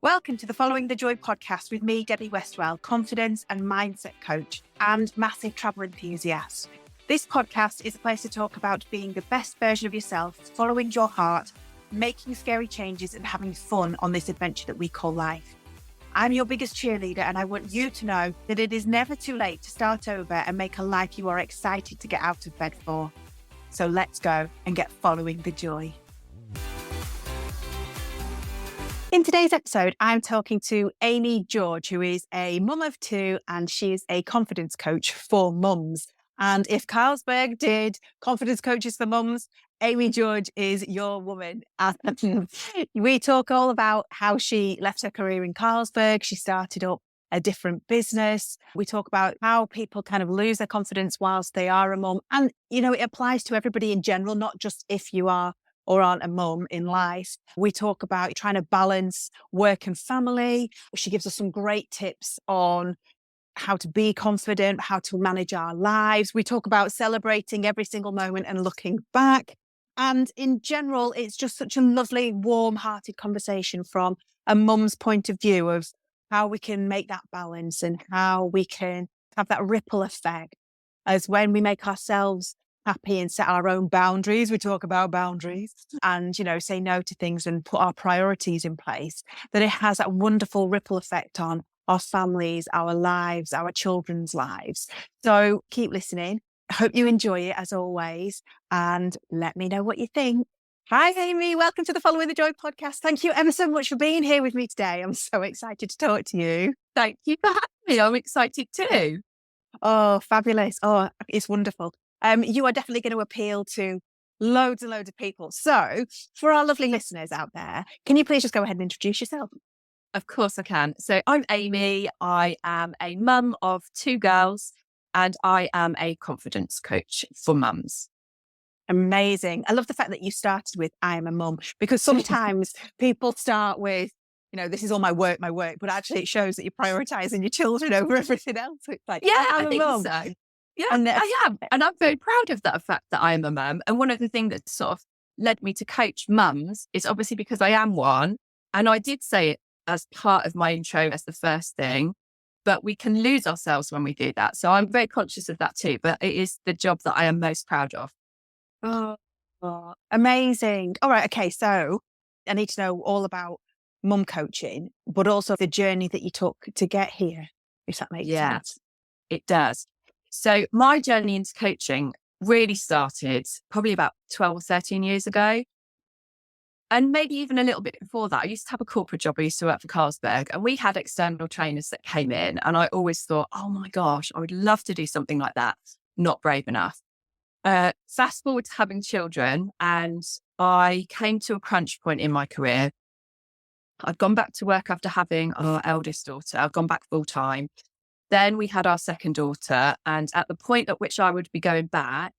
Welcome to the Following the Joy podcast with me, Debbie Westwell, confidence and mindset coach and massive travel enthusiast. This podcast is a place to talk about being the best version of yourself, following your heart, making scary changes and having fun on this adventure that we call life. I'm your biggest cheerleader and I want you to know that it is never too late to start over and make a life you are excited to get out of bed for. So let's go and get following the joy. In today's episode, I'm talking to Amy George, who is a mum of two, and she is a confidence coach for mums. And if Carlsberg did confidence coaches for mums, Amy George is your woman. And we talk all about how she left her career in Carlsberg. She started up a different business. We talk about how people kind of lose their confidence whilst they are a mum. And, you know, it applies to everybody in general, not just if you are or aren't a mum in life. We talk about trying to balance work and family. She gives us some great tips on how to be confident, how to manage our lives. We talk about celebrating every single moment and looking back. And in general, it's just such a lovely, warm-hearted conversation from a mum's point of view of how we can make that balance and how we can have that ripple effect as when we make ourselves happy and set our own boundaries. We talk about boundaries and, you know, say no to things and put our priorities in place, that it has that wonderful ripple effect on our families, our lives, our children's lives. So keep listening. I hope you enjoy it as always. And let me know what you think. Hi, Amy. Welcome to the Following the Joy podcast. Thank you ever so much for being here with me today. I'm so excited to talk to you. Thank you for having me. I'm excited too. Oh, fabulous. Oh, it's wonderful. You are definitely going to appeal to loads and loads of people. So for our lovely listeners out there, can you please just go ahead and introduce yourself? Of course I can. So I'm Amy. I am a mum of two girls and I am a confidence coach for mums. Amazing. I love the fact that you started with I am a mum, because sometimes people start with, you know, this is all my work, but actually it shows that you're prioritizing your children over everything else. It's like, yeah, I'm I a think mum. so. Yeah, I am. And I'm very proud of that fact that I am a mum. And one of the things that sort of led me to coach mums is obviously because I am one. And I did say it as part of my intro as the first thing, but we can lose ourselves when we do that. So I'm very conscious of that too, but it is the job that I am most proud of. Oh, amazing. All right. Okay. So I need to know all about mum coaching, but also the journey that you took to get here, if that makes sense. It does. So my journey into coaching really started probably about 12 or 13 years ago. And maybe even a little bit before that. I used to have a corporate job. I used to work for Carlsberg and we had external trainers that came in. And I always thought, oh my gosh, I would love to do something like that. Not brave enough. Fast forward to having children, and I came to a crunch point in my career. I'd gone back to work after having our eldest daughter. I'd gone back full time. Then we had our second daughter. And at the point at which I would be going back,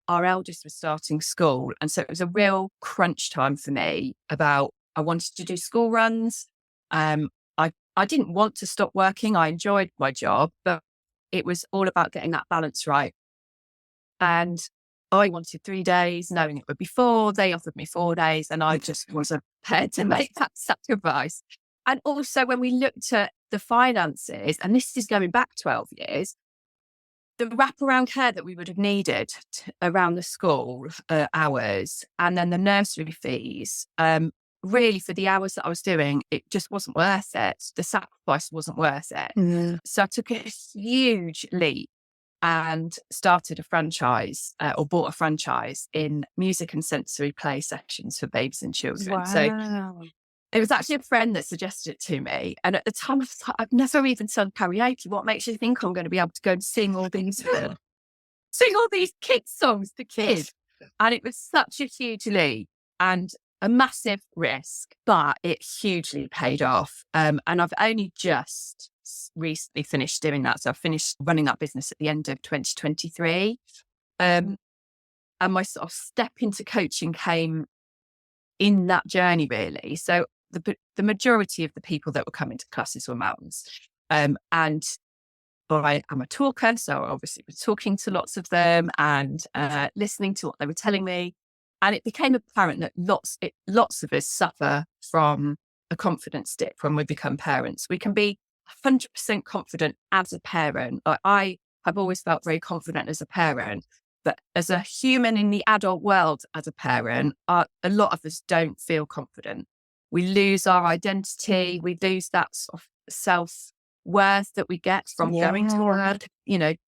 our eldest was starting school. And so it was a real crunch time for me I wanted to do school runs. I didn't want to stop working. I enjoyed my job, but it was all about getting that balance right. And I wanted 3 days, knowing it would be 4. They offered me 4 days and I just wasn't prepared to make that sacrifice. And also when we looked at the finances, and this is going back 12 years, the wraparound care that we would have needed around the school hours and then the nursery fees, really for the hours that I was doing, it just wasn't worth it. The sacrifice wasn't worth it. Mm. So I took a huge leap and started a franchise or bought a franchise in music and sensory play sessions for babies and children. Wow. So it was actually a friend that suggested it to me. And at the time, I was like, I've never even sung karaoke. What makes you think I'm going to be able to go and sing all these kids songs to kids? And it was such a huge leap and a massive risk, but it hugely paid off. And I've only just recently finished doing that. So I finished running that business at the end of 2023. And my sort of step into coaching came in that journey, really. So the majority of the people that were coming to classes were mums. And I am a talker, so I obviously was talking to lots of them and listening to what they were telling me. And it became apparent that lots of us suffer from a confidence dip when we become parents. We can be 100% confident as a parent. I have always felt very confident as a parent, but as a human in the adult world, as a parent, a lot of us don't feel confident. We lose our identity. We lose that sort of self-worth that we get from going to work,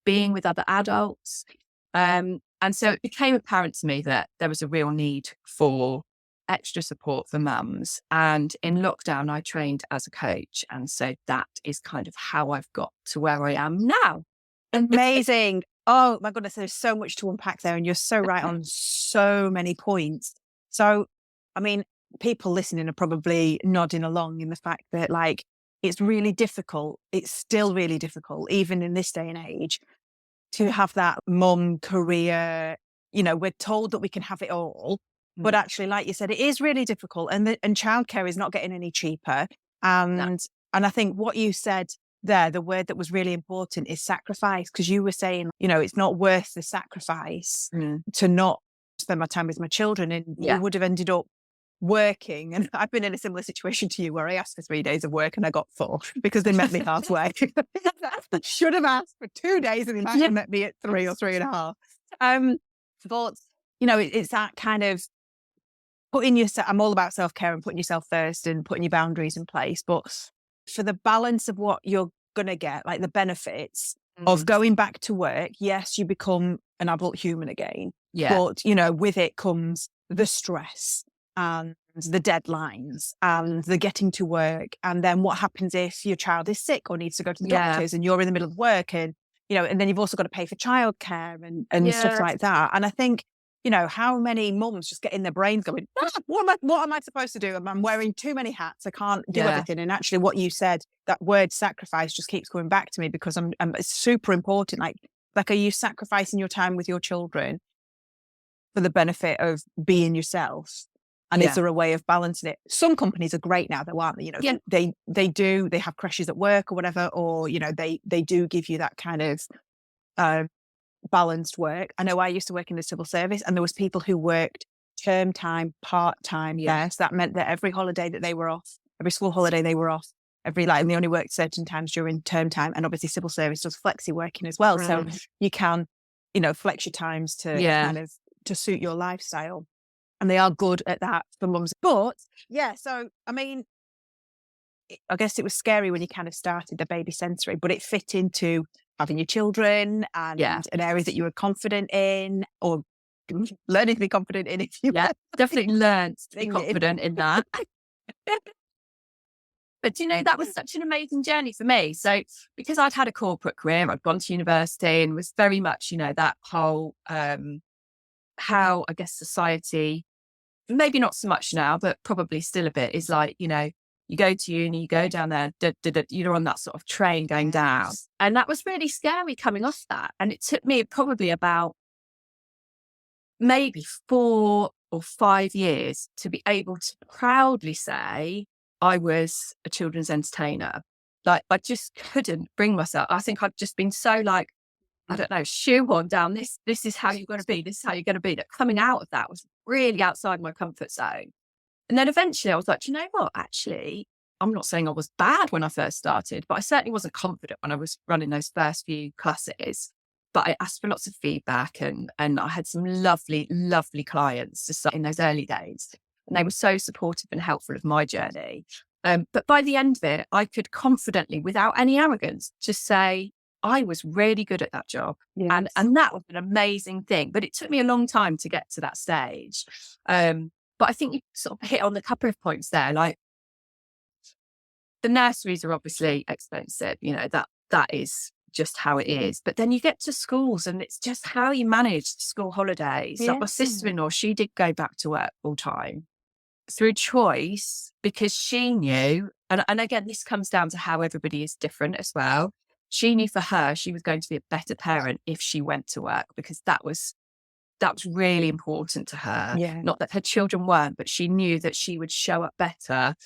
being with other adults. And so it became apparent to me that there was a real need for extra support for mums. And in lockdown, I trained as a coach. And so that is kind of how I've got to where I am now. Amazing. Oh my goodness, there's so much to unpack there. And you're so right on so many points. So, I mean, people listening are probably nodding along in the fact that like, it's really difficult. It's still really difficult, even in this day and age, to have that mum career. We're told that we can have it all, but actually, like you said, it is really difficult. And childcare is not getting any cheaper. And I think what you said there, the word that was really important is sacrifice, because you were saying, it's not worth the sacrifice to not spend my time with my children. And you would have ended up working. And I've been in a similar situation to you where I asked for 3 days of work and I got 4 because they met me halfway. I should have asked for 2 days and they might have met me at 3 or 3.5. But, it's that kind of putting yourself, I'm all about self-care and putting yourself first and putting your boundaries in place. But for the balance of what you're going to get, like the benefits of going back to work, yes, you become an adult human again. Yeah. But, with it comes the stress and the deadlines and the getting to work. And then what happens if your child is sick or needs to go to the doctors and you're in the middle of work and, and then you've also got to pay for childcare and stuff like that. And I think, how many mums just get in their brains going, what am I supposed to do? I'm wearing too many hats. I can't do everything. And actually what you said, that word sacrifice just keeps coming back to me because it's super important. Like, are you sacrificing your time with your children for the benefit of being yourself? And is there a way of balancing it? Some companies are great now, though, aren't they? They have crashes at work or whatever, or, they do give you that kind of balanced work. I know I used to work in the civil service and there was people who worked term time, part-time there. So that meant that every holiday that they were off, every school holiday they were off, and they only worked certain times during term time. And obviously civil service does flexi working as well. So you can, flex your times to kind of to suit your lifestyle. And they are good at that for mums. But so, I mean, I guess it was scary when you kind of started the baby sensory, but it fit into having your children and an area that you were confident in or learning to be confident in. If you definitely learned to be confident in that. But, that was such an amazing journey for me. So because I'd had a corporate career, I'd gone to university and was very much, that whole, how I guess society, maybe not so much now, but probably still a bit, is like, you go to uni, you go down there, you're on that sort of train going down. And that was really scary coming off that. And it took me probably about maybe 4 or 5 years to be able to proudly say I was a children's entertainer. Like, I just couldn't bring myself. I think I'd just been so like, I don't know, shoehorned down. This is how you're going to be. This is how you're going to be. That coming out of that was really outside my comfort zone. And then eventually I was like, you know what? Actually, I'm not saying I was bad when I first started, but I certainly wasn't confident when I was running those first few classes. But I asked for lots of feedback and I had some lovely, lovely clients to start in those early days. And they were so supportive and helpful of my journey. But by the end of it, I could confidently, without any arrogance, just say, I was really good at that job. Yes. And that was an amazing thing. But it took me a long time to get to that stage. But I think you sort of hit on a couple of points there. Like, the nurseries are obviously expensive, that is just how it is. But then you get to schools and it's just how you manage the school holidays. Yes. Like my sister-in-law, she did go back to work full time through choice because she knew, and again, this comes down to how everybody is different as well. She knew for her, she was going to be a better parent if she went to work because that was really important to her. Yeah. Not that her children weren't, but she knew that she would show up better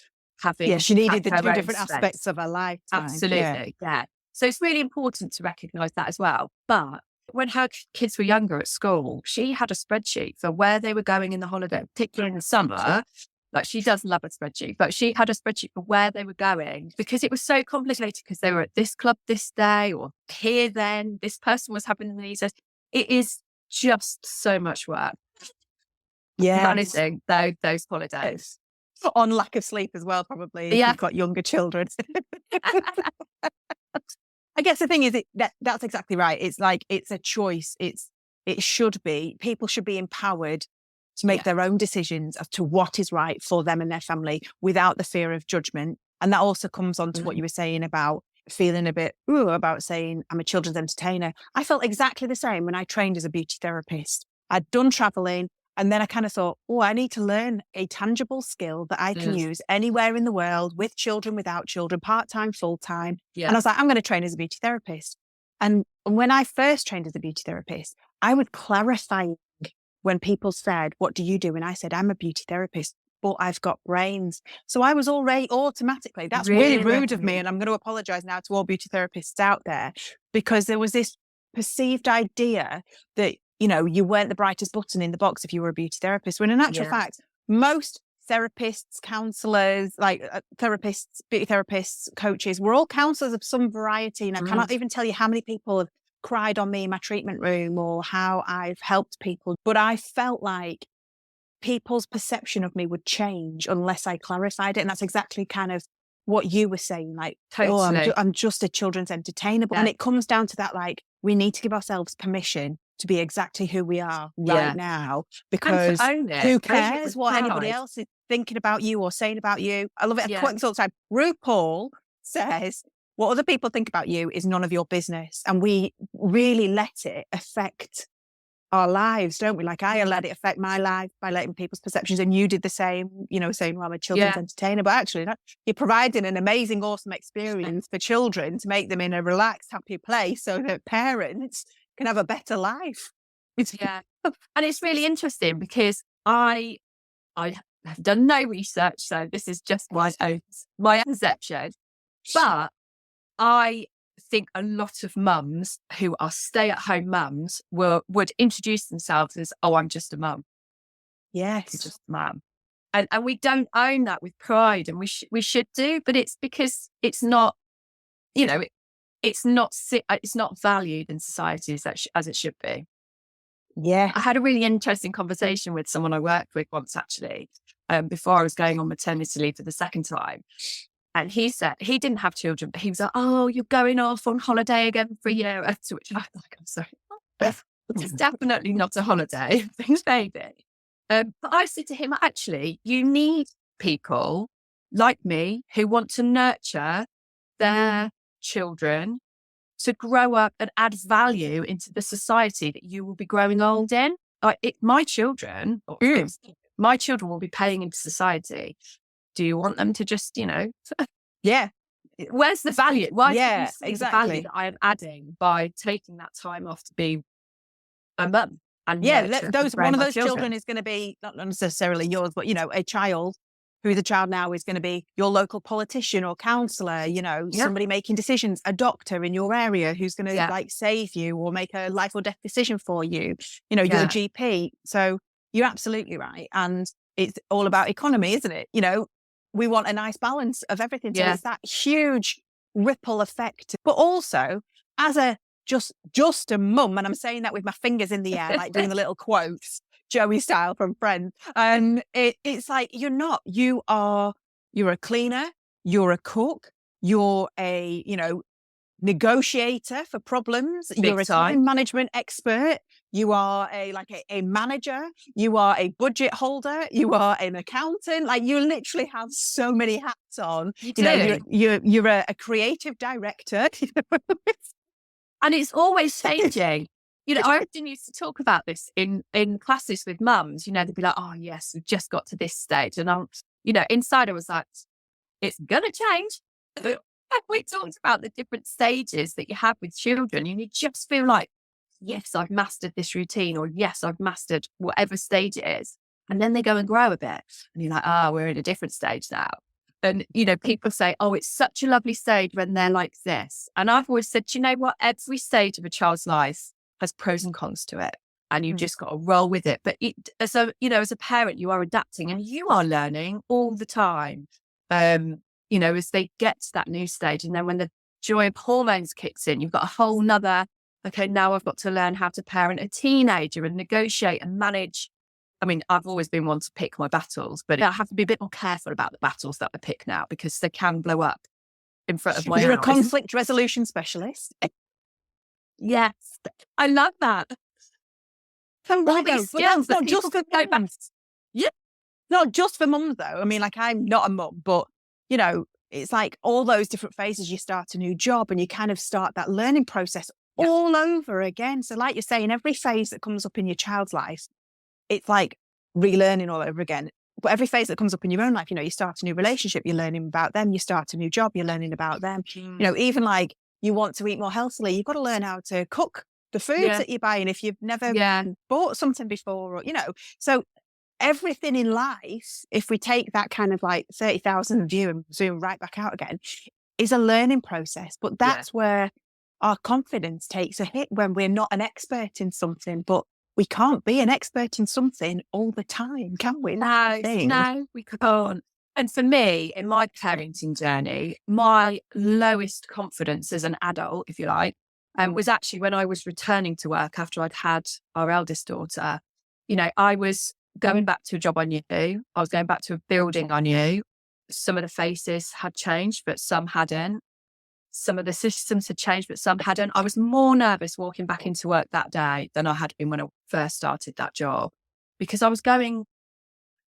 having. She needed the 2 different aspects of her life. Absolutely. Yeah. So it's really important to recognise that as well. But when her kids were younger at school, she had a spreadsheet for where they were going in the holiday, particularly in the summer. Like, she does love a spreadsheet, but she had a spreadsheet for where they were going because it was so complicated, because they were at this club this day or here then, this person was having these. It is just so much work Yes. managing those holidays. On lack of sleep as well, probably, if Yeah. you've got younger children. I guess the thing is, that's exactly right. It's like, it's a choice. It should be, people should be empowered to make their own decisions as to what is right for them and their family without the fear of judgment. And that also comes on to what you were saying about feeling a bit, about saying, I'm a children's entertainer. I felt exactly the same when I trained as a beauty therapist. I'd done traveling. And then I kind of thought, I need to learn a tangible skill that I can use anywhere in the world, with children, without children, part-time, full-time. Yeah. And I was like, I'm going to train as a beauty therapist. And when I first trained as a beauty therapist, I would clarify when people said, what do you do? And I said, I'm a beauty therapist, but I've got brains. So I was already automatically, that's really rude of me. And I'm going to apologize now to all beauty therapists out there, because there was this perceived idea that, you weren't the brightest button in the box if you were a beauty therapist, when in actual fact, most therapists, counselors, like therapists, beauty therapists, coaches, we're all counselors of some variety. And I cannot even tell you how many people have cried on me in my treatment room or how I've helped people. But I felt like people's perception of me would change unless I clarified it. And that's exactly kind of what you were saying, like, Totally. I'm just a children's entertainer. And it comes down to that, like, we need to give ourselves permission to be exactly who we are right now, because who cares what anybody else is thinking about you or saying about you? I love it. I quote this all the time. RuPaul says, what other people think about you is none of your business. And we really let it affect our lives, don't we? Like, I let it affect my life by letting people's perceptions, and you did the same, saying, well, I'm a children's entertainer, but actually you're providing an amazing, awesome experience for children to make them in a relaxed, happy place so that parents can have a better life. And it's really interesting because I have done no research, so this is just my perception, but I think a lot of mums who are stay-at-home mums would introduce themselves as, I'm just a mum. Yes, I'm just a mum. And we don't own that with pride, and we should do, but it's because it's not, it's not valued in society as it should be. Yeah. I had a really interesting conversation with someone I worked with once, actually, before I was going on maternity leave for the second time. And he said he didn't have children, but he was like, you're going off on holiday again for a year. To which I was like, I'm sorry. It's definitely not a holiday. Things maybe. But I said to him, actually, you need people like me who want to nurture their children to grow up and add value into the society that you will be growing old in. My children will be paying into society. Do you want them to just, Yeah. Where's the value? Why do you see exactly. the value that I am adding by taking that time off to be a mum? And one of those children is going to be not necessarily yours, but a child who's a child now is going to be your local politician or counsellor, somebody making decisions, a doctor in your area who's going to like save you or make a life or death decision for you, your GP. So you're absolutely right. And it's all about economy, isn't it? We want a nice balance of everything. So it's that huge ripple effect. But also, as a just a mum, and I'm saying that with my fingers in the air, like doing the little quotes, Joey style from Friends. It's like, you're a cleaner, you're a cook, you're a, negotiator for problems, you're a time management expert, you are a manager, you are a budget holder, you are an accountant. Like, you literally have so many hats on. You're a creative director. And it's always changing. I often used to talk about this in classes with mums. They'd be like, oh yes, we've just got to this stage. And I'm, inside I was like, it's gonna change. We talked about the different stages that you have with children, and you just feel like, yes, I've mastered this routine, or yes, I've mastered whatever stage it is. And then they go and grow a bit, and you're like, we're in a different stage now. And, people say, it's such a lovely stage when they're like this. And I've always said, you know what? Every stage of a child's life has pros and cons to it. and you just got to roll with it. But as a parent, you are adapting and you are learning all the time. As they get to that new stage, and then when the joy of hormones kicks in, you've got a whole nother, okay, now I've got to learn how to parent a teenager and negotiate and manage. I mean, I've always been one to pick my battles, but I have to be a bit more careful about the battles that I pick now because they can blow up in front of my You're a eyes. conflict resolution specialist. Yes, I love that. All these skills that not just for mums. Yeah. Not just for mums, though. I mean, like, I'm not a mum, but, it's like all those different phases. You start a new job and you kind of start that learning process all over again. So like you're saying, every phase that comes up in your child's life, it's like relearning all over again. But every phase that comes up in your own life, you start a new relationship, you're learning about them. You start a new job, you're learning about them. Even like you want to eat more healthily, you've got to learn how to cook the foods that you're buying if you've never bought something before, So everything in life, if we take that kind of like 30,000 view and zoom right back out again, is a learning process. But that's where our confidence takes a hit when we're not an expert in something. But we can't be an expert in something all the time, can we? No, we can't. And for me, in my parenting journey, my lowest confidence as an adult, if you like, was actually when I was returning to work after I'd had our eldest daughter. I was going back to a job I knew. I was going back to a building I knew. Some of the faces had changed, but some hadn't. Some of the systems had changed, but some hadn't. I was more nervous walking back into work that day than I had been when I first started that job because I was going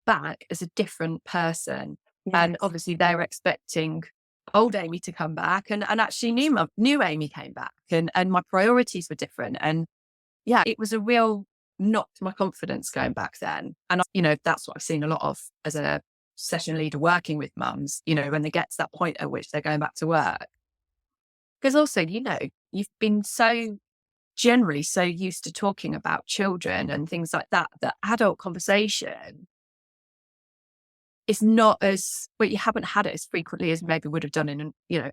back as a different person. Yes. And obviously they were expecting old Amy to come back and actually new Amy came back and my priorities were different. And it was a real knock to my confidence going back then. And, that's what I've seen a lot of as a session leader working with mums, when they get to that point at which they're going back to work. Because also, you've been generally so used to talking about children and things like that, that adult conversation is not you haven't had it as frequently as maybe would have done in,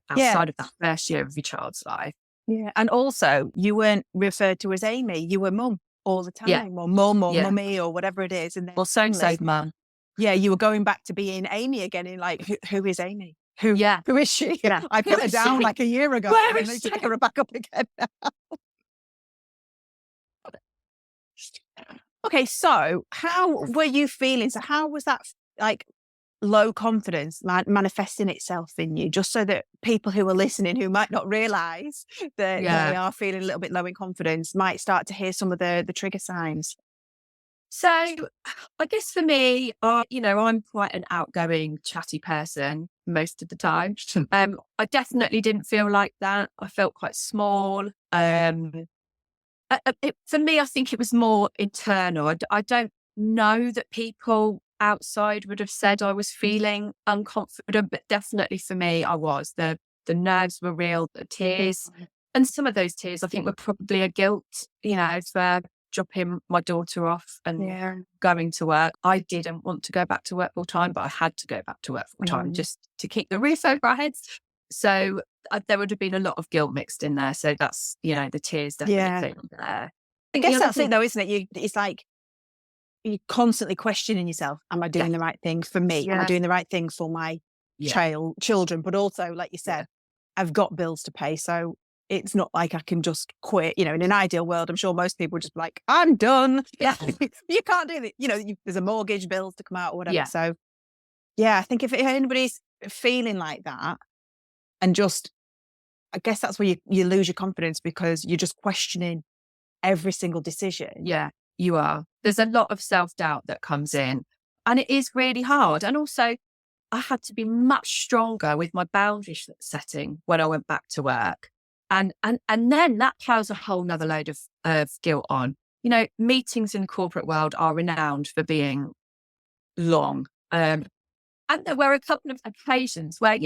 outside of that first year of your child's life. Yeah. And also you weren't referred to as Amy, you were mum all the time or mum or mummy or whatever it is. And then so mum. Yeah. You were going back to being Amy again in like, who is Amy? Who is she? Yeah. I put her down like a year ago. Where and is they take her back up again now. Okay, so how were you feeling? So how was that like low confidence manifesting itself in you? Just so that people who are listening who might not realise that they are feeling a little bit low in confidence might start to hear some of the trigger signs. So I guess for me, I'm quite an outgoing, chatty person most of the time. I definitely didn't feel like that. I felt quite small. For me, I think it was more internal. I don't know that people outside would have said I was feeling unconfident, but definitely for me, I was. The nerves were real, the tears. And some of those tears, I think, were probably a guilt, for dropping my daughter off and going to work. I didn't want to go back to work full time, but I had to go back to work full time just to keep the roof over our heads. So there would have been a lot of guilt mixed in there. So that's, the tears definitely there. I guess that's it though, isn't it? It's like you're constantly questioning yourself. Am I doing the right thing for me? Am I doing the right thing for my children? But also, like you said, I've got bills to pay. So it's not like I can just quit. In an ideal world, I'm sure most people would just be like, I'm done. Yeah. You can't do it. There's a mortgage, bills to come out or whatever. So I think if anybody's feeling like that and just, I guess that's where you lose your confidence because you're just questioning every single decision. Yeah, you are. There's a lot of self-doubt that comes in and it is really hard. And also I had to be much stronger with my boundary setting when I went back to work. And then that piles a whole nother load of guilt on. Meetings in the corporate world are renowned for being long. And there were a couple of occasions where,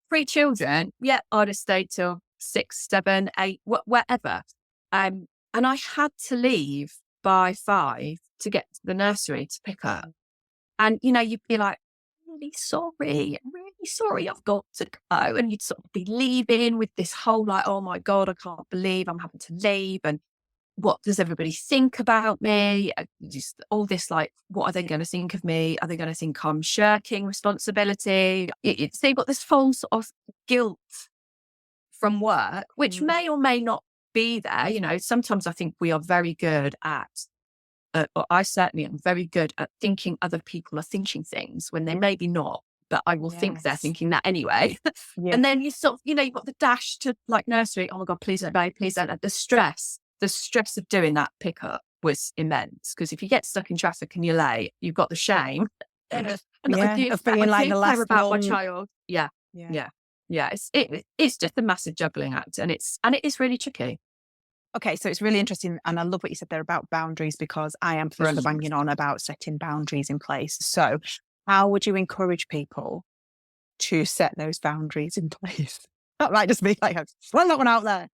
3 children, I'd have stayed till 6, 7, 8, whatever. And I had to leave by 5 to get to the nursery to pick up. And, you'd be like, really sorry, I've got to go. And you'd sort of be leaving with this whole like, oh my God, I can't believe I'm having to leave. And what does everybody think about me? Just all this, like, what are they going to think of me? Are they going to think I'm shirking responsibility? So you've got this false sort of guilt from work, which may or may not be there. You know, sometimes I think we are very good at, or I certainly am very good at thinking other people are thinking things when they maybe not, but I will think they're thinking that anyway. Yeah. And then you sort of, you know, you've got the dash to like nursery. Oh my God, please don't die, please don't. The stress of doing that pickup was immense, because if you get stuck in traffic and you're late, you've got the shame. And I do, of being like the care last about my mum. child. Yeah. It's just a massive juggling act, and it is really tricky. Okay, so it's really interesting, and I love what you said there about boundaries, because I am forever banging on about setting boundaries in place. So how would you encourage people to set those boundaries in place? That might just be like, throw that one out there.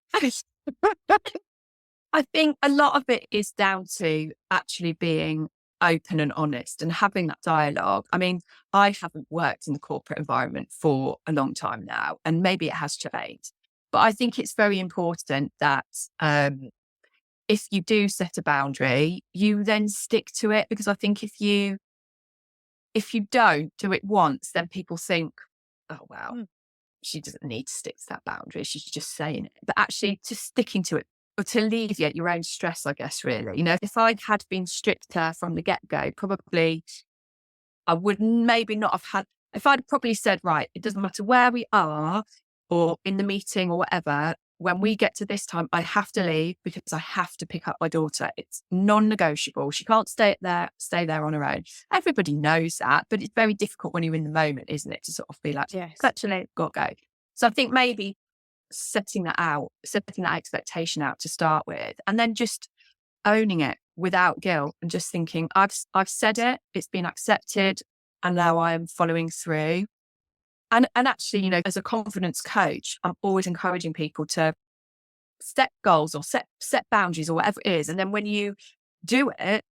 I think a lot of it is down to actually being open and honest and having that dialogue. I mean, I haven't worked in the corporate environment for a long time now, and maybe it has changed. But I think it's very important that if you do set a boundary, you then stick to it. Because I think if you don't do it once, then people think, oh, wow, she doesn't need to stick to that boundary. She's just saying it. But actually, just sticking to it, or to alleviate your own stress, I guess, really. You know, if I had been stricter from the get-go, probably I would maybe not have had, if I'd probably said, right, it doesn't matter where we are or in the meeting or whatever, when we get to this time, I have to leave because I have to pick up my daughter. It's non-negotiable. She can't stay there on her own. Everybody knows that, but it's very difficult when you're in the moment, isn't it? To sort of be like, actually, got to go. So I think maybe setting that expectation out to start with, and then just owning it without guilt, and just thinking, I've said it, it's been accepted, and now I am following through. And actually, you know, as a confidence coach, I'm always encouraging people to set goals or set boundaries or whatever it is. And then when you do it,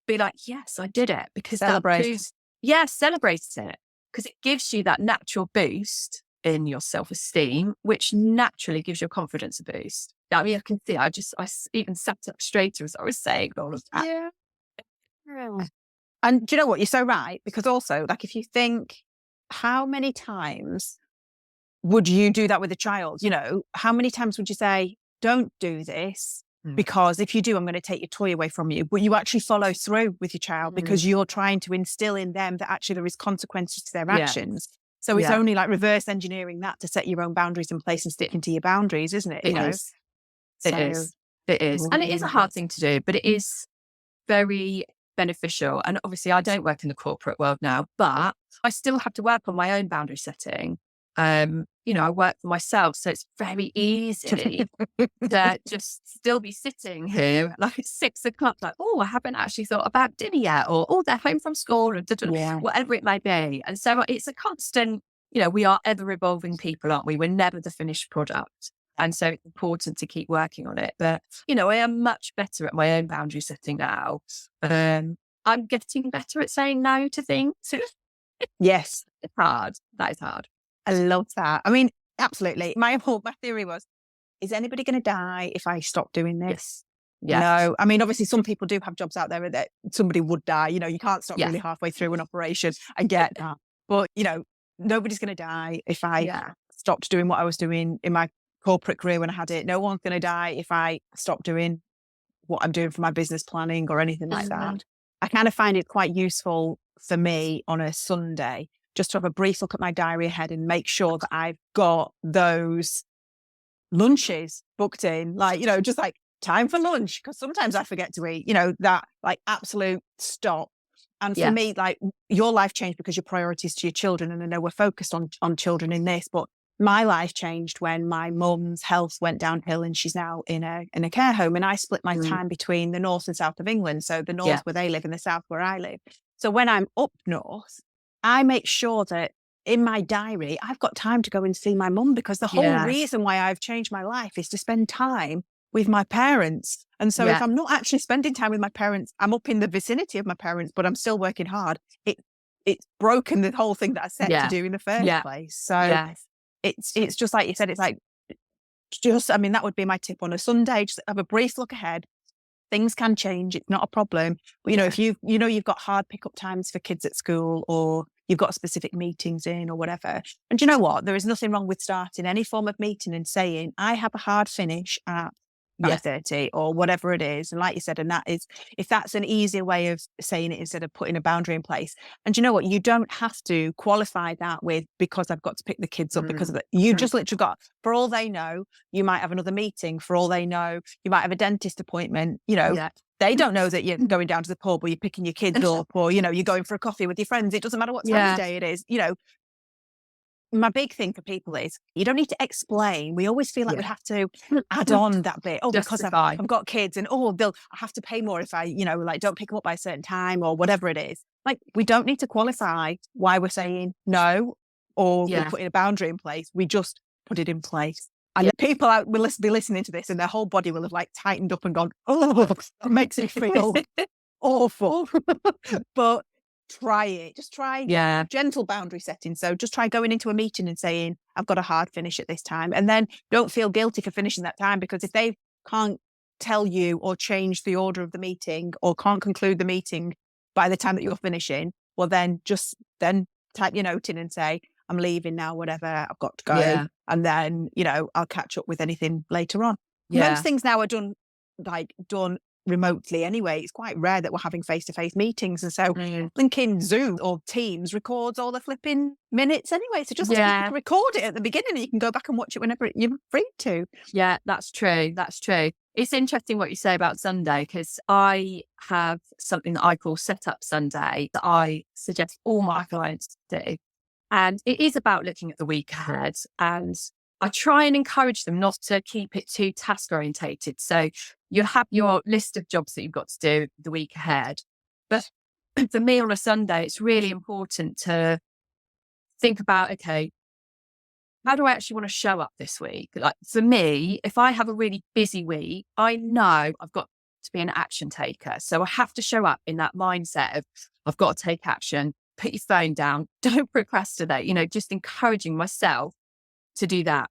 be like, yes, I did it, because celebrate it, because it gives you that natural boost in your self-esteem, which naturally gives your confidence a boost. I mean, I can see, I even sat up straighter as I was saying all of that. Yeah. And do you know what? You're so right, because also, like, if you think, how many times would you do that with a child? You know, how many times would you say, don't do this, because if you do, I'm going to take your toy away from you. But you actually follow through with your child because you're trying to instill in them that actually there is consequences to their actions. So it's only like reverse engineering that to set your own boundaries in place and sticking to your boundaries, isn't it? It is. And it is a hard thing to do, but it is very beneficial. And obviously I don't work in the corporate world now, but I still have to work on my own boundary setting. You know, I work for myself, so it's very easy to just still be sitting here like it's 6 o'clock, like, oh, I haven't actually thought about dinner yet, or oh, they're home from school, or whatever it may be. And so it's a constant, you know, we are ever evolving people, aren't we? We're never the finished product. And so it's important to keep working on it. But, you know, I am much better at my own boundary setting now. I'm getting better at saying no to things. Yes. It's hard. That is hard. I love that. I mean, absolutely. My theory was, is anybody going to die if I stop doing this? Yes. No. I mean, obviously some people do have jobs out there that somebody would die. You know, you can't stop really halfway through an operation. I get that. But, you know, nobody's going to die if I stopped doing what I was doing in my corporate career when I had it. No one's going to die if I stop doing what I'm doing for my business planning or anything like that. I kind of find it quite useful for me on a Sunday just to have a brief look at my diary ahead and make sure that I've got those lunches booked in, like, you know, just like time for lunch, because sometimes I forget to eat, you know, that like absolute stop. And for me, like, your life changed because your priorities to your children, and I know we're focused on children in this, but my life changed when my mum's health went downhill and she's now in a care home, and I split my time between the north and south of England. So the north where they live and the south where I live. So when I'm up north, I make sure that in my diary, I've got time to go and see my mum, because the whole reason why I've changed my life is to spend time with my parents. And so if I'm not actually spending time with my parents, I'm up in the vicinity of my parents, but I'm still working hard. It's broken the whole thing that I set to do in the first place. So it's just like you said, it's like that would be my tip on a Sunday. Just have a brief look ahead. Things can change. It's not a problem. But, if you've got hard pickup times for kids at school, or you've got specific meetings in or whatever. And you know what? There is nothing wrong with starting any form of meeting and saying, I have a hard finish at 5:30 or whatever it is. And like you said, and that is, if that's an easier way of saying it instead of putting a boundary in place. And you know what? You don't have to qualify that with, because I've got to pick the kids up because of it. You just literally got, for all they know, you might have another meeting. For all they know, you might have a dentist appointment. They don't know that you're going down to the pub, or you're picking your kids up, or, you're going for a coffee with your friends. It doesn't matter what time of day it is. My big thing for people is, you don't need to explain. We always feel like we have to add on that bit. Oh, because I've got kids, and I have to pay more if I, don't pick them up by a certain time or whatever it is. Like, we don't need to qualify why we're saying no, or we're putting a boundary in place. We just put it in place. And people out will be listening to this, and their whole body will have like tightened up and gone, oh, that makes it feel awful. But try it. Just try gentle boundary setting. So just try going into a meeting and saying, I've got a hard finish at this time. And then don't feel guilty for finishing that time, because if they can't tell you or change the order of the meeting, or can't conclude the meeting by the time that you're finishing, well, then type your note in and say, I'm leaving now, whatever, I've got to go. Yeah. And then, I'll catch up with anything later on. Yeah. Most things now are done remotely anyway. It's quite rare that we're having face-to-face meetings. And so linking Zoom or Teams records all the flipping minutes anyway. So just record it at the beginning, and you can go back and watch it whenever you're free to. Yeah, that's true. That's true. It's interesting what you say about Sunday, because I have something that I call Setup Sunday that I suggest all my clients do. And it is about looking at the week ahead. And I try and encourage them not to keep it too task orientated. So you have your list of jobs that you've got to do the week ahead. But for me on a Sunday, it's really important to think about, okay, how do I actually want to show up this week? Like, for me, if I have a really busy week, I know I've got to be an action taker. So I have to show up in that mindset of, I've got to take action. Put your phone down, don't procrastinate, just encouraging myself to do that.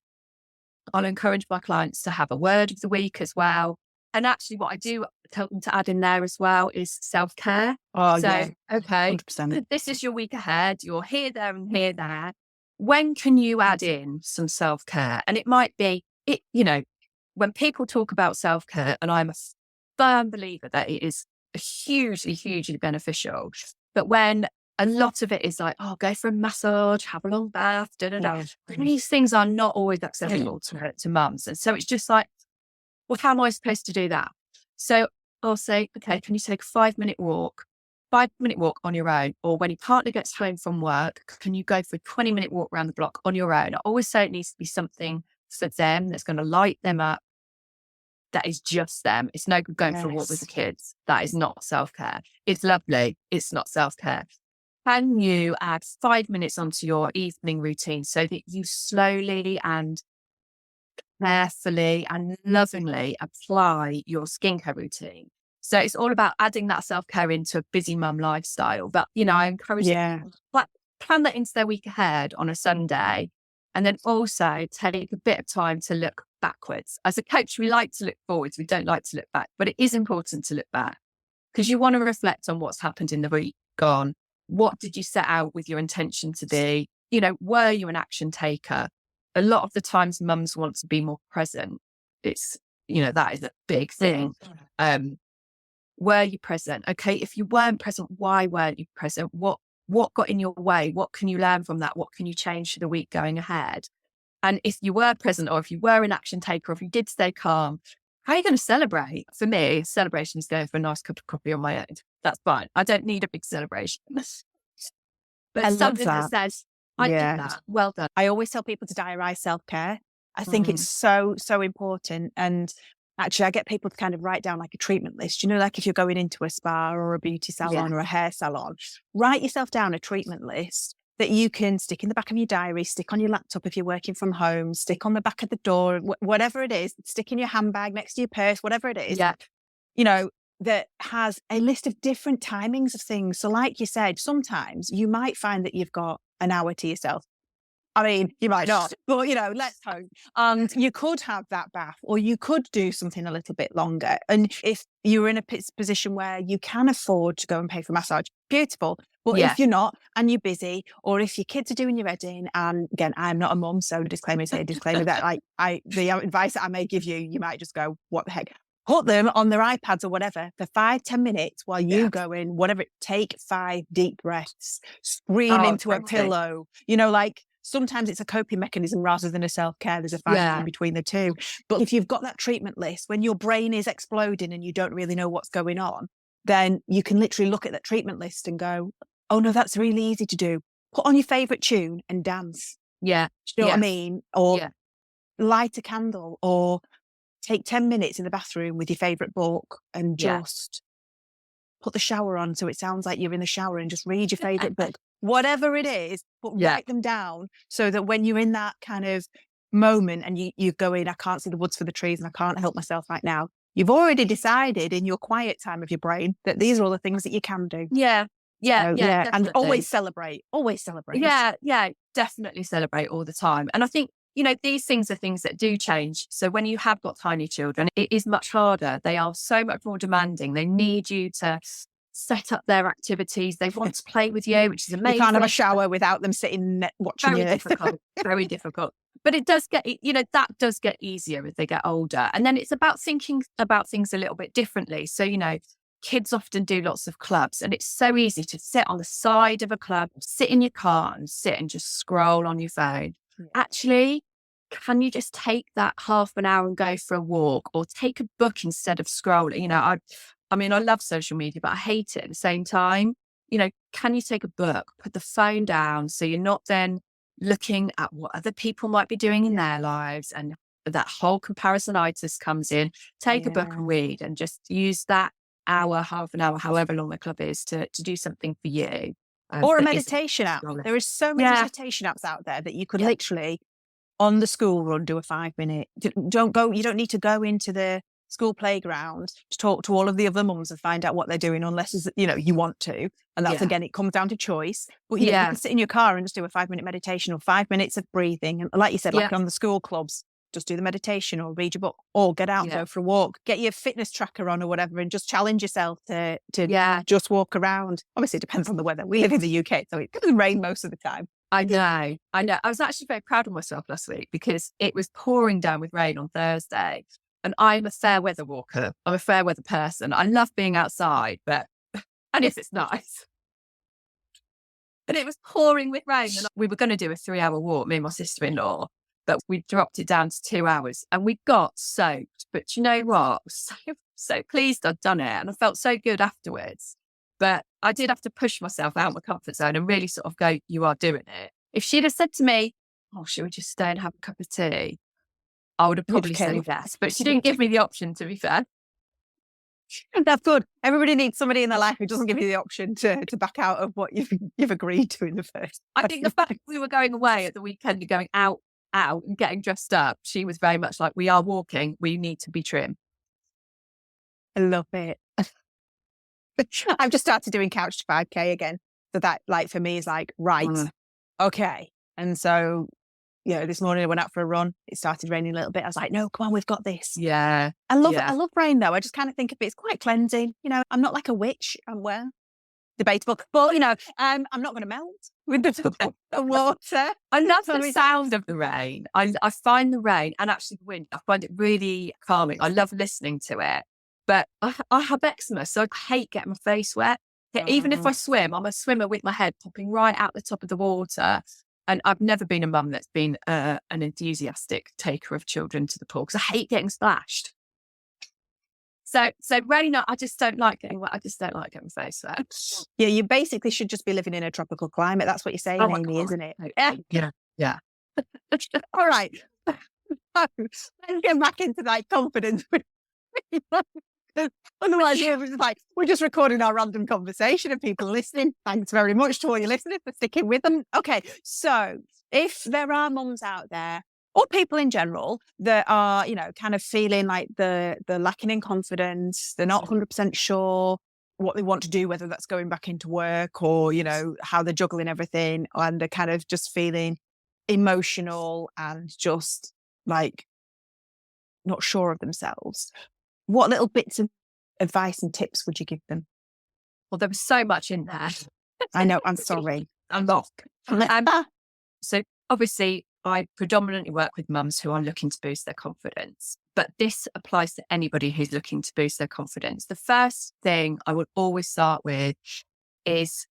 I'll encourage my clients to have a word of the week as well. And actually what I do tell them to add in there as well is self-care. Oh, so, yeah. Okay, 100%. This is your week ahead. You're here, there and here, there. When can you add in some self-care? And it might be, when people talk about self-care, and I'm a firm believer that it is hugely, hugely beneficial. But when a lot of it is like, go for a massage, have a long bath, these things are not always accessible to mums. And so it's just like, well, how am I supposed to do that? So I'll say, okay, can you take a 5-minute walk? 5-minute walk on your own, or when your partner gets home from work, can you go for a 20-minute walk around the block on your own? I always say it needs to be something for them that's going to light them up. That is just them. It's no good going for a walk with the kids. That is not self-care. It's lovely. It's not self-care. Can you add 5 minutes onto your evening routine so that you slowly and carefully and lovingly apply your skincare routine? So it's all about adding that self-care into a busy mum lifestyle. But, I encourage them to plan that into their week ahead on a Sunday. And then also take a bit of time to look backwards. As a coach, we like to look forwards. We don't like to look back. But it is important to look back, because you want to reflect on what's happened in the week gone. What did you set out with your intention to be? Were you an action taker? A lot of the times mums want to be more present. It's, that is a big thing. Were you present? Okay, if you weren't present, why weren't you present? What got in your way? What can you learn from that? What can you change for the week going ahead? And if you were present, or if you were an action taker, or if you did stay calm, how are you going to celebrate? For me, celebration is going for a nice cup of coffee on my own. That's fine. I don't need a big celebration. But something that says, I did that. Well done. I always tell people to diarise self-care. I think it's so, so important. And actually, I get people to kind of write down like a treatment list. Like if you're going into a spa or a beauty salon or a hair salon, write yourself down a treatment list that you can stick in the back of your diary, stick on your laptop if you're working from home, stick on the back of the door, whatever it is, stick in your handbag next to your purse, whatever it is. That has a list of different timings of things. So like you said, sometimes you might find that you've got an hour to yourself. I mean, you might not, but let's hope. And you could have that bath, or you could do something a little bit longer. And if you're in a position where you can afford to go and pay for massage, beautiful. But Yeah. if you're not and you're busy, or if your kids are doing your wedding, and again, I'm not a mum, so disclaimer that the advice that I may give you, you might just go, what the heck? Put them on their iPads or whatever for 5-10 minutes while you go in, whatever, take 5 deep breaths, scream into a pillow, like sometimes it's a coping mechanism rather than a self-care. There's a fine line between the two. But if you've got that treatment list, when your brain is exploding and you don't really know what's going on, then you can literally look at that treatment list and go, oh no, that's really easy to do. Put on your favorite tune and dance. Yeah. Do you know what I mean? Or light a candle, or take 10 minutes in the bathroom with your favorite book and just put the shower on so it sounds like you're in the shower, and just read your favorite book. Whatever it is, but write them down so that when you're in that kind of moment and you go in, I can't see the woods for the trees and I can't help myself right now, you've already decided in your quiet time of your brain that these are all the things that you can do. Yeah. And always celebrate. Yeah, definitely celebrate all the time. And I think, these things are things that do change. So when you have got tiny children, it is much harder. They are so much more demanding. They need you to set up their activities. They want to play with you, which is amazing. You can't have a shower without them sitting watching you. Very difficult. But it does get, that does get easier as they get older. And then it's about thinking about things a little bit differently. So, kids often do lots of clubs, and it's so easy to sit on the side of a club, sit in your car and sit and just scroll on your phone. Actually, can you just take that half an hour and go for a walk, or take a book instead of scrolling? I mean, I love social media, but I hate it at the same time. Can you take a book, put the phone down so you're not then looking at what other people might be doing in their lives, and that whole comparisonitis comes in. Take a book and read, and just use that hour, half an hour, however long the club is, to do something for you. Or a meditation app. There is so many meditation apps out there that you could literally, on the school run, do a 5-minute. You don't need to go into the school playground to talk to all of the other mums and find out what they're doing, unless you want to. And that's again, it comes down to choice. But you can sit in your car and just do a 5-minute meditation, or 5 minutes of breathing. And like you said, like on the school clubs, just do the meditation or read your book, or get out and go for a walk, get your fitness tracker on or whatever, and just challenge yourself to just walk around. Obviously, it depends on the weather. We live in the UK, so it doesn't rain most of the time. I know. I was actually very proud of myself last week, because it was pouring down with rain on Thursday. And I'm a fair weather walker. I'm a fair weather person. I love being outside, and if it's nice. And it was pouring with rain, and we were going to do a 3-hour walk, me and my sister-in-law, but we dropped it down to 2 hours, and we got soaked. But you know what? I was so pleased I'd done it, and I felt so good afterwards. But I did have to push myself out of my comfort zone and really sort of go, you are doing it. If she'd have said to me, oh, should we just stay and have a cup of tea? I would have probably said yes, but she didn't give me the option, to be fair. That's good. Everybody needs somebody in their life who doesn't give you the option to back out of what you've agreed to in the first. I think the fact we were going away at the weekend and going out and getting dressed up, she was very much like, we are walking, we need to be trim. I love it. I've just started doing couch to 5K again. So that, like, for me is like, right, okay. And so, this morning I went out for a run. It started raining a little bit. I was like, no, come on, we've got this. Yeah. I love rain though. I just kind of think of it, it's quite cleansing. I'm not like a witch. Debatable. But, I'm not going to melt with the water. I love the sound of the rain. I find the rain, and actually the wind, I find it really calming. I love listening to it. But I have eczema, so I hate getting my face wet. Even if I swim, I'm a swimmer with my head popping right out the top of the water. And I've never been a mum that's been an enthusiastic taker of children to the pool, because I hate getting splashed. So rain, I just don't like getting wet. I just don't like getting my face wet. Yeah, you basically should just be living in a tropical climate. That's what you're saying, Amy, isn't it? Yeah. All right. Let's get back into that confidence. Otherwise, we're just recording our random conversation and people listening. Thanks very much to all your listeners for sticking with them. Okay, so if there are mums out there, or people in general, that are, kind of feeling like they're lacking in confidence, they're not 100% sure what they want to do, whether that's going back into work or, how they're juggling everything, and they're kind of just feeling emotional and just like not sure of themselves, what little bits of advice and tips would you give them? Well, there was so much in there. I know, I'm sorry. I'm not. So obviously, I predominantly work with mums who are looking to boost their confidence, but this applies to anybody who's looking to boost their confidence. The first thing I would always start with is,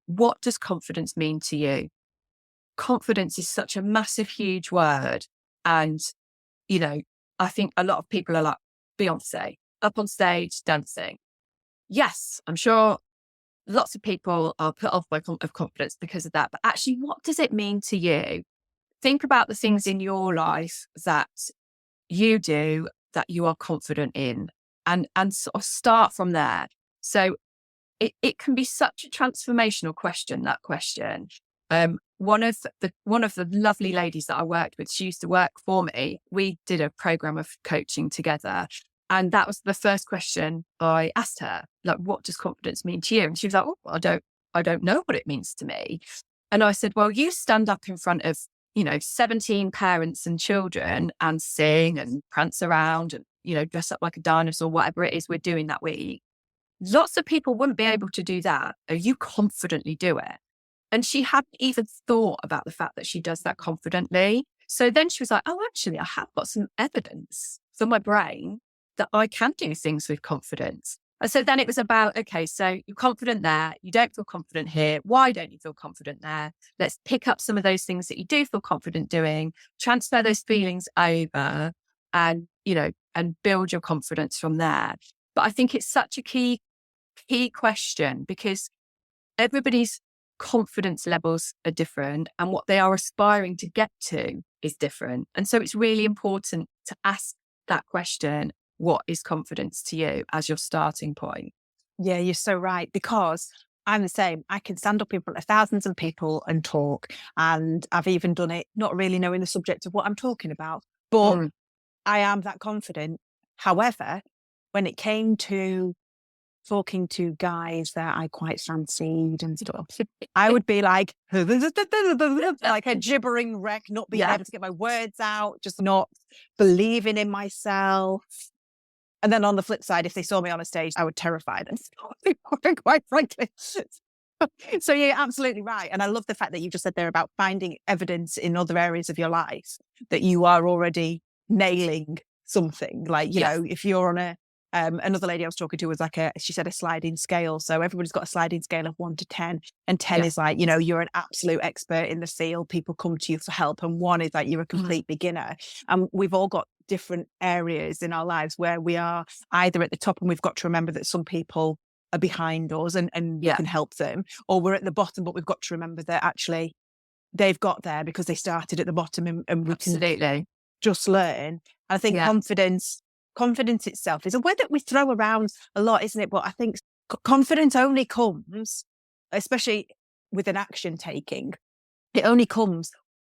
what does confidence mean to you? Confidence is such a massive, huge word. And, you know, I think a lot of people are like Beyonce, up on stage dancing. Yes, I'm sure lots of people are put off by confidence because of that. But actually, what does it mean to you? Think about the things in your life that you do that you are confident in, and sort of start from there. So it can be such a transformational question, that question. One of the lovely ladies that I worked with, she used to work for me. We did a program of coaching together. And that was the first question I asked her, like, what does confidence mean to you? And she was like, oh, I don't know what it means to me. And I said, well, you stand up in front of, 17 parents and children and sing and prance around and, dress up like a dinosaur, whatever it is we're doing that week. Lots of people wouldn't be able to do that. Or you confidently do it. And she hadn't even thought about the fact that she does that confidently. So then she was like, oh, actually, I have got some evidence for my brain that I can do things with confidence. And so then it was about, okay, so you're confident there, you don't feel confident here. Why don't you feel confident there? Let's pick up some of those things that you do feel confident doing, transfer those feelings over, and, and build your confidence from there. But I think it's such a key question, because everybody's confidence levels are different and what they are aspiring to get to is different. And so it's really important to ask that question, what is confidence to you, as your starting point? Yeah, you're so right, because I'm the same. I can stand up in front of thousands of people and talk. And I've even done it not really knowing the subject of what I'm talking about. But I am that confident. However, when it came to talking to guys that I quite fancied and stuff, I would be like a gibbering wreck, not being able to get my words out, just not believing in myself. And then on the flip side, if they saw me on a stage, I would terrify them, quite frankly. So you're absolutely right. And I love the fact that you just said there about finding evidence in other areas of your life that you are already nailing something. Like, if you're on another lady I was talking to was like she said a sliding scale. So everybody's got a sliding scale of 1 to 10. And 10 is like, you're an absolute expert in the field. People come to you for help. And 1 is like, you're a complete beginner. And we've all got different areas in our lives where we are either at the top and we've got to remember that some people are behind us and we can help them, or we're at the bottom, but we've got to remember that actually they've got there because they started at the bottom and we can just learn. And I think confidence itself is a word that we throw around a lot, isn't it? But I think confidence only comes, especially with an action taking, it only comes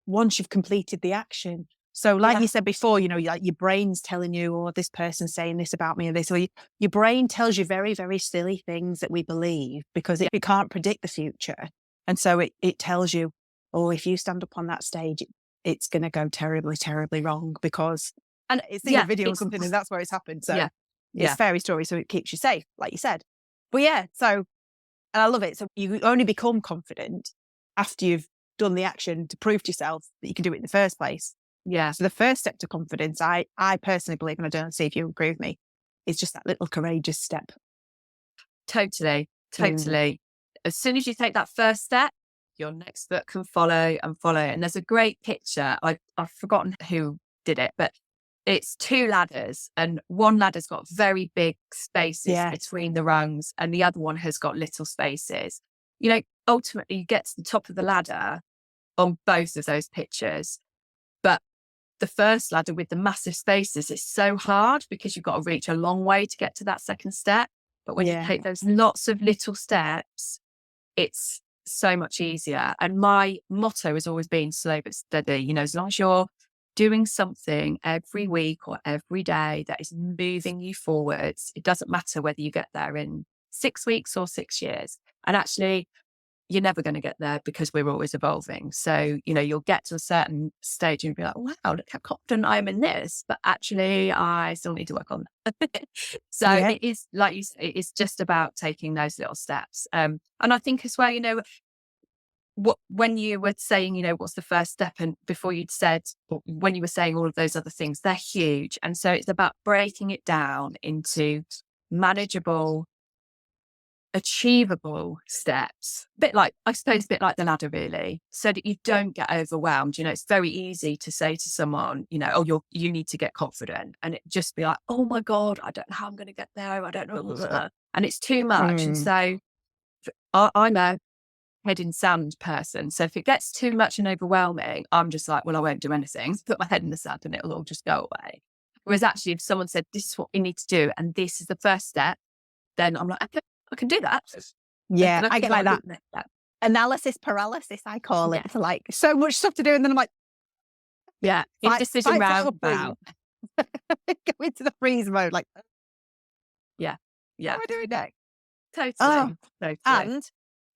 once you've completed the action. So like you said before, like your brain's telling you, oh, this person's saying this about me and this. So your brain tells you very, very silly things that we believe because it can't predict the future. And so it tells you, oh, if you stand up on that stage, it's going to go terribly, terribly wrong because, and it's seen a video or something and that's where it's happened. So it's fairy story. So it keeps you safe, like you said. But and I love it. So you only become confident after you've done the action to prove to yourself that you can do it in the first place. Yeah. So the first step to confidence, I personally believe, and I don't see if you agree with me, is just that little courageous step. Totally. As soon as you take that first step, your next foot can follow and follow. And there's a great picture. I've forgotten who did it, but it's 2 ladders, and one ladder's got very big spaces between the rungs, and the other one has got little spaces. Ultimately, you get to the top of the ladder on both of those pictures. But the first ladder with the massive spaces, it's so hard because you've got to reach a long way to get to that second step. But when you take those lots of little steps, it's so much easier. And my motto has always been slow but steady. As long as you're doing something every week or every day that is moving you forwards, it doesn't matter whether you get there in 6 weeks or 6 years. And actually, you're never going to get there because we're always evolving. So, you'll get to a certain stage and be like, wow, look how confident I am in this, but actually I still need to work on that. So Yeah. it is, like you say, it's just about taking those little steps. And I think as well, when you were saying, what's the first step, and before you'd said, when you were saying all of those other things, they're huge. And so it's about breaking it down into manageable, achievable steps, I suppose a bit like the ladder, really, so that you don't get overwhelmed. It's very easy to say to someone, oh, you need to get confident, and it just be like, oh my God, I don't know how I'm going to get there, I don't know, and it's too much. And so I'm a head in sand person, so if it gets too much and overwhelming, I'm just like, well, I won't do anything, put my head in the sand and it'll all just go away. Whereas actually, if someone said, this is what you need to do and this is the first step, then I'm like, okay, I can do that. Yeah, I get like that. Analysis paralysis, I call it. It's like so much stuff to do. And then I'm like, it's decision round. Go into the freeze mode. Like, what am I doing next? Totally.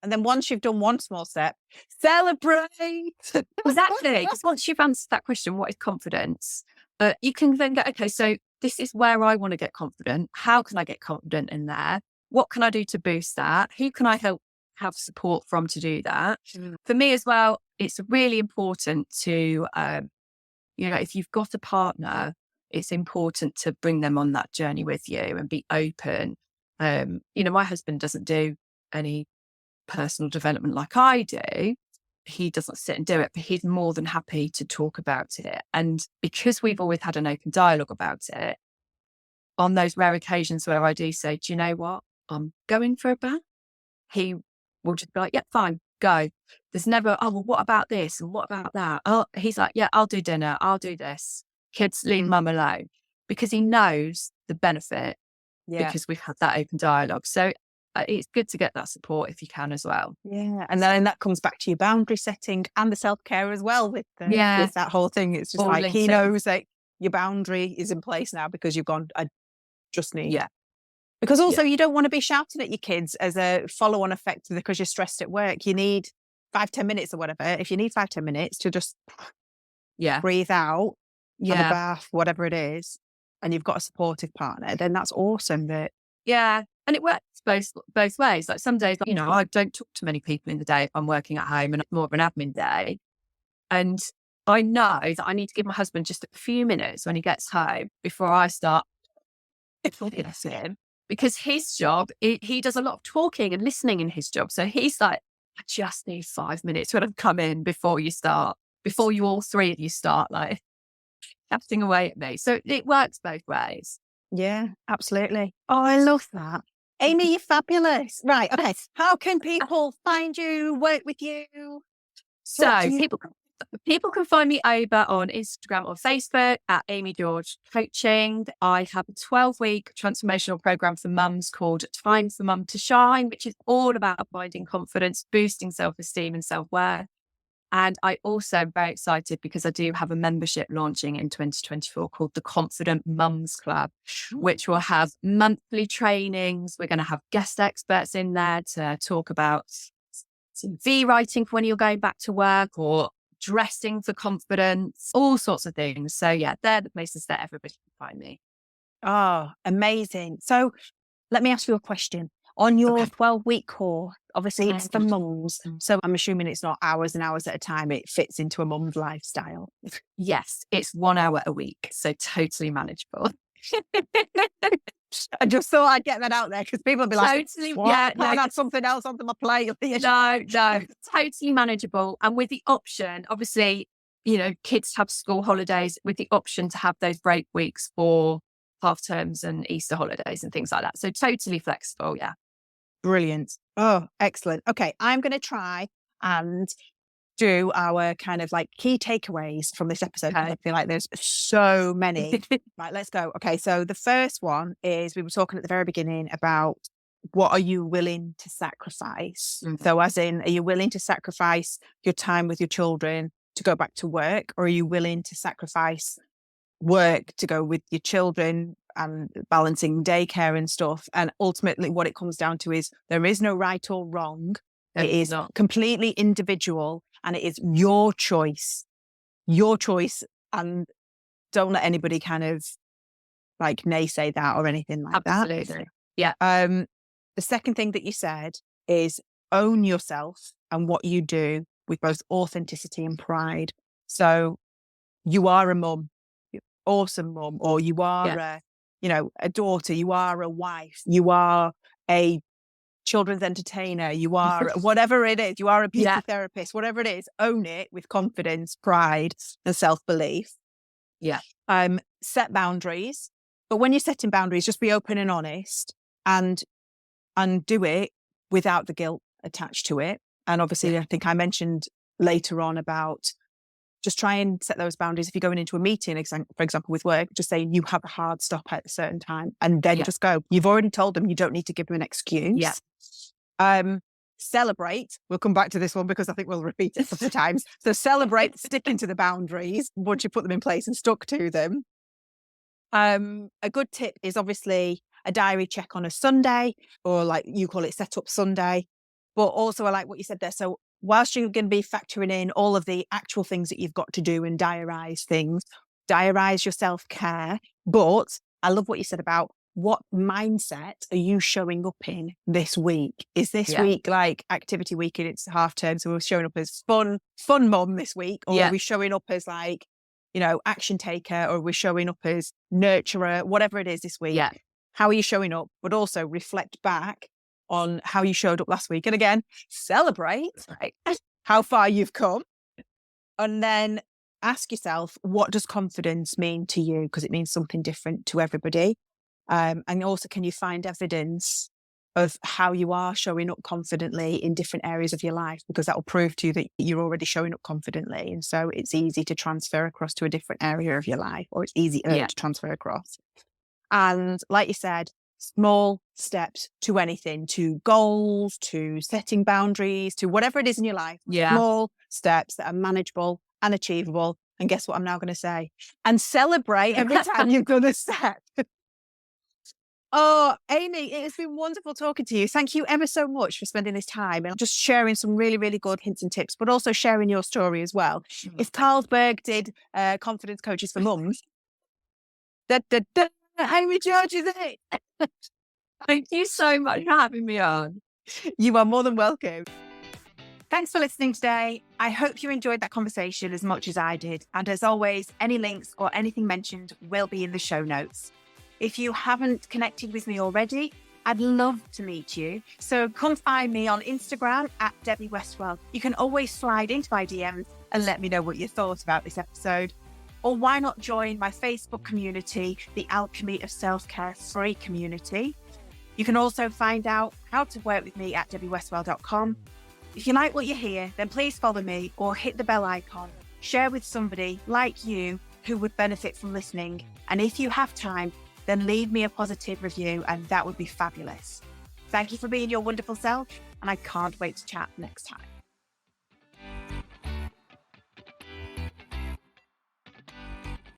And then once you've done one small step, celebrate. Exactly. Because once you've answered that question, what is confidence? You can then go, okay, so this is where I want to get confident. How can I get confident in there? What can I do to boost that? Who can I help have support from to do that? For me as well, it's really important to, if you've got a partner, it's important to bring them on that journey with you and be open. My husband doesn't do any personal development like I do. He doesn't sit and do it, but he's more than happy to talk about it. And because we've always had an open dialogue about it, on those rare occasions where I do say, do you know what, I'm going for a bath, he will just be like, yeah, fine, go. There's never, oh, well, what about this? And what about that? Oh, he's like, yeah, I'll do dinner. I'll do this. Kids, leave mum alone. Because he knows the benefit because we've had that open dialogue. So it's good to get that support if you can as well. Yeah. And then that comes back to your boundary setting and the self-care as well with that whole thing. It's just like he knows that your boundary is in place now because you've gone, I just need. Yeah. Because also you don't want to be shouting at your kids as a follow-on effect because you're stressed at work. You need 5-10 minutes or whatever. If you need 5-10 minutes to just breathe out, have a bath, whatever it is, and you've got a supportive partner, then that's awesome. And it works both ways. Like some days, I don't talk to many people in the day if I'm working at home and it's more of an admin day. And I know that I need to give my husband just a few minutes when he gets home before I start talking to him. Because his job, he does a lot of talking and listening in his job. So he's like, I just need 5 minutes when I come in before you all three of you start like chatting away at me. So it works both ways. Yeah, absolutely. Oh, I love that. Amy, you're fabulous. Right. Okay. How can people find you, work with you? So people can find me over on Instagram or Facebook at Amy George Coaching. I have a 12-week transformational program for mums called Time for Mum to Shine, which is all about finding confidence, boosting self-esteem and self-worth. And I also am very excited because I do have a membership launching in 2024 called the Confident Mums Club, which will have monthly trainings. We're going to have guest experts in there to talk about CV writing for when you're going back to work or dressing for confidence, all sorts of things. So they're the places that everybody can find me. Oh, amazing. So let me ask you a question. On your 12-week course, obviously it's for mums. So I'm assuming it's not hours and hours at a time. It fits into a mum's lifestyle. Yes, it's 1 hour a week. So totally manageable. I just thought I'd get that out there because people will be like, totally, what? Can't add something else onto my plate. No, totally manageable. And with the option, obviously, kids have school holidays with the option to have those break weeks for half terms and Easter holidays and things like that. So totally flexible. Yeah. Brilliant. Oh, excellent. Okay. I'm going to try and do our kind of like key takeaways from this episode. I feel like there's so many. Right, let's go. Okay. So the first one is we were talking at the very beginning about what are you willing to sacrifice? So as in, are you willing to sacrifice your time with your children to go back to work? Or are you willing to sacrifice work to go with your children and balancing daycare and stuff? And ultimately what it comes down to is there is no right or wrong. No, It it's is not. completely individual and it is your choice. Your choice. And don't let anybody kind of like naysay that or anything like that. Absolutely. Yeah. The second thing that you said is own yourself and what you do with both authenticity and pride. So you are a mum, awesome mum, or you are a daughter, you are a wife, you are a children's entertainer, you are whatever it is, you are a beauty therapist, whatever it is, own it with confidence, pride, and self-belief. Yeah. Set boundaries. But when you're setting boundaries, just be open and honest and do it without the guilt attached to it. And obviously, I think I mentioned later on about just try and set those boundaries. If you're going into a meeting, for example, with work, just saying you have a hard stop at a certain time and then just go. You've already told them, you don't need to give them an excuse. Celebrate. We'll come back to this one because I think we'll repeat it a couple of times. So celebrate sticking to the boundaries once you put them in place and stuck to them. A good tip is obviously a diary check on a Sunday, or like you call it, set up Sunday. But also I like what you said there. So whilst you're going to be factoring in all of the actual things that you've got to do and diarise things, diarise your self-care. But I love what you said about what mindset are you showing up in this week? Is this week like activity week and it's half term? So we're showing up as fun mum this week, or are we showing up as like, action taker, or we're showing up as nurturer, whatever it is this week. Yeah. How are you showing up? But also reflect back on how you showed up last week. And again, celebrate how far you've come. And then ask yourself, what does confidence mean to you? Because it means something different to everybody. And also, can you find evidence of how you are showing up confidently in different areas of your life? Because that will prove to you that you're already showing up confidently. And so it's easy to transfer across to a different area of your life, or it's easier to transfer across. And like you said, small steps to anything, to goals, to setting boundaries, to whatever it is in your life. Small steps that are manageable and achievable. And guess what I'm now going to say? And celebrate every time you've done a step. Oh, Amy, it has been wonderful talking to you. Thank you ever so much for spending this time and just sharing some really, really good hints and tips, but also sharing your story as well. If Carlsberg did confidence coaches for mums, Amy George is it. Thank you so much for having me on. You are more than welcome. Thanks for listening today. I hope you enjoyed that conversation as much as I did. And as always, any links or anything mentioned will be in the show notes. If you haven't connected with me already, I'd love to meet you. So come find me on Instagram at Debbie Westwell. You can always slide into my DMs and let me know what you thought about this episode. Or why not join my Facebook community, the Alchemy of Self-Care free community. You can also find out how to work with me at debbiewestwell.com. If you like what you hear, then please follow me or hit the bell icon. Share with somebody like you who would benefit from listening. And if you have time, then leave me a positive review and that would be fabulous. Thank you for being your wonderful self, and I can't wait to chat next time.